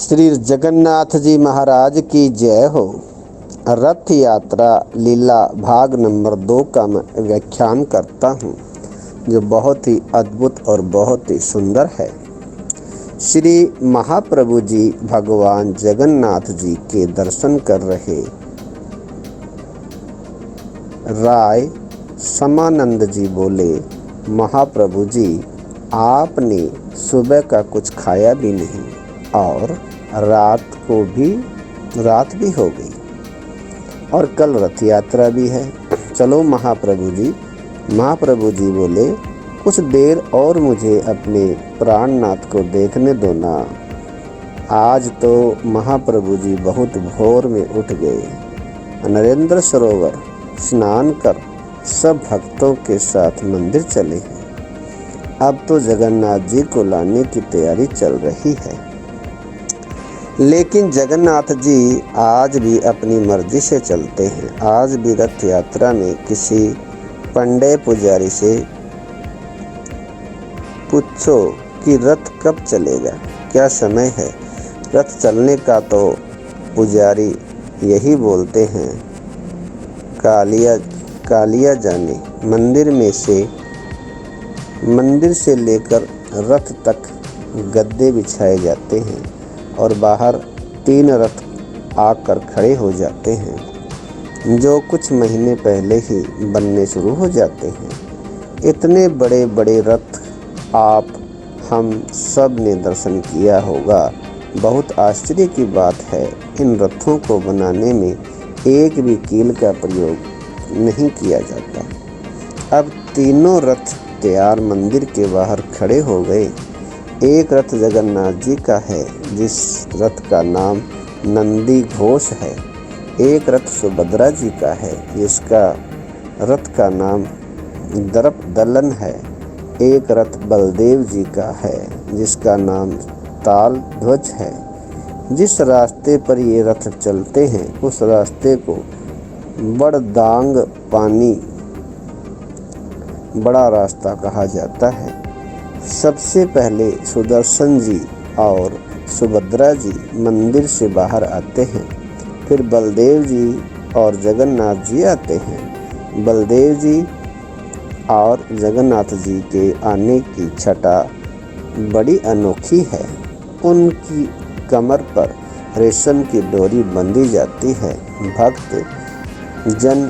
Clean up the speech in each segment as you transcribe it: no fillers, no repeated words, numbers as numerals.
श्री जगन्नाथ जी महाराज की जय हो। रथ यात्रा लीला भाग नंबर 2 का मैं व्याख्यान करता हूँ, जो बहुत ही अद्भुत और बहुत ही सुंदर है। श्री महाप्रभु जी भगवान जगन्नाथ जी के दर्शन कर रहे राय समानंद जी बोले, महाप्रभु जी आपने सुबह का कुछ खाया भी नहीं और रात भी हो गई और कल रथ यात्रा भी है। चलो महाप्रभु जी बोले, कुछ देर और मुझे अपने प्राणनाथ को देखने दो ना। आज तो महाप्रभु जी बहुत भोर में उठ गए, नरेंद्र सरोवर स्नान कर सब भक्तों के साथ मंदिर चले हैं। अब तो जगन्नाथ जी को लाने की तैयारी चल रही है, लेकिन जगन्नाथ जी आज भी अपनी मर्जी से चलते हैं। आज भी रथ यात्रा में किसी पंडे पुजारी से पूछो कि रथ कब चलेगा, क्या समय है रथ चलने का, तो पुजारी यही बोलते हैं, कालिया जाने। मंदिर से लेकर रथ तक गद्दे बिछाए जाते हैं और बाहर 3 रथ आकर खड़े हो जाते हैं, जो कुछ महीने पहले ही बनने शुरू हो जाते हैं। इतने बड़े बड़े रथ आप हम सब ने दर्शन किया होगा। बहुत आश्चर्य की बात है, इन रथों को बनाने में एक भी कील का प्रयोग नहीं किया जाता। अब तीनों रथ तैयार मंदिर के बाहर खड़े हो गए। एक रथ जगन्नाथ जी का है, जिस रथ का नाम नंदी घोष है। एक रथ सुभद्रा जी का है, जिसका रथ का नाम दर्प दलन है। एक रथ बलदेव जी का है, जिसका नाम ताल ध्वज है। जिस रास्ते पर ये रथ चलते हैं, उस रास्ते को बड़दांग पानी बड़ा रास्ता कहा जाता है। सबसे पहले सुदर्शन जी और सुभद्रा जी मंदिर से बाहर आते हैं, फिर बलदेव जी और जगन्नाथ जी आते हैं। बलदेव जी और जगन्नाथ जी के आने की छटा बड़ी अनोखी है। उनकी कमर पर रेशम की डोरी बंधी जाती है। भक्त जन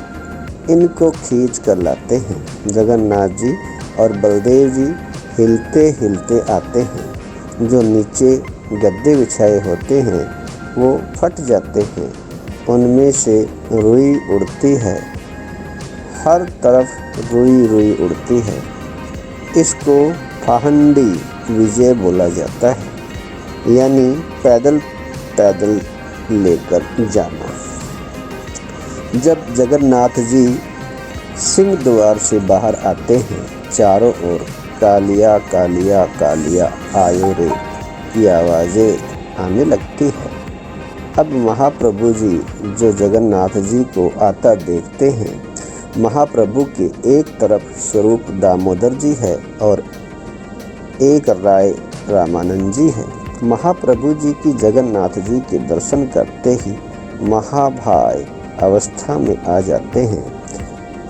इनको खींच कर लाते हैं। जगन्नाथ जी और बलदेव जी हिलते हिलते आते हैं। जो नीचे गद्दे बिछाए होते हैं वो फट जाते हैं, उनमें से रुई उड़ती है। हर तरफ रुई उड़ती है। इसको फाहंडी विजय बोला जाता है, यानी पैदल लेकर जाना। जब जगन्नाथ जी सिंह द्वार से बाहर आते हैं, चारों ओर कालिया कालिया कालिया आयो रे की आवाज़ें आने लगती है। अब महाप्रभु जी जो जगन्नाथ जी को आता देखते हैं, महाप्रभु के एक तरफ स्वरूप दामोदर जी है और एक राय रामानंद जी है। महाप्रभु जी की जगन्नाथ जी के दर्शन करते ही महाभाय अवस्था में आ जाते हैं।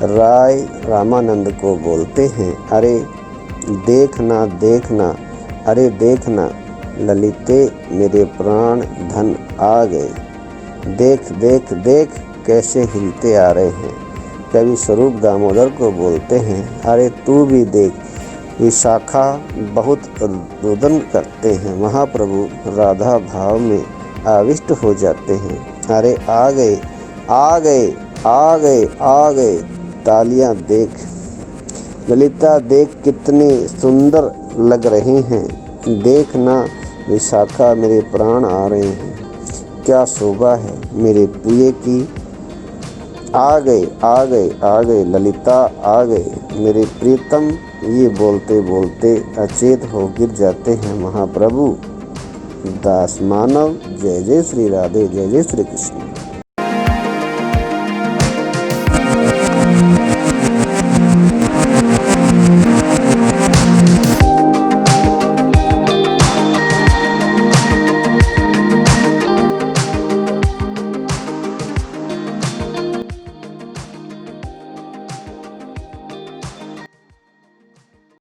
राय रामानंद को बोलते हैं, अरे देखना देखना, अरे देखना ललिते मेरे प्राण धन आ गए। देख देख देख कैसे हिलते आ रहे हैं। कवि स्वरूप दामोदर को बोलते हैं, अरे तू भी देख। विशाखा बहुत रुदन करते हैं। महाप्रभु राधा भाव में आविष्ट हो जाते हैं। अरे आ गए आ गए आ गए आ गए, तालियां देख ललिता देख कितने सुंदर लग रहे हैं। देखना विशाखा मेरे प्राण आ रहे हैं, क्या शोभा है मेरे प्रिय की। आ गए आ गए आ गए ललिता आ गए मेरे प्रियतम। ये बोलते बोलते अचेत हो गिर जाते हैं महाप्रभु। दास मानव। जय जय श्री राधे, जय जय श्री कृष्ण।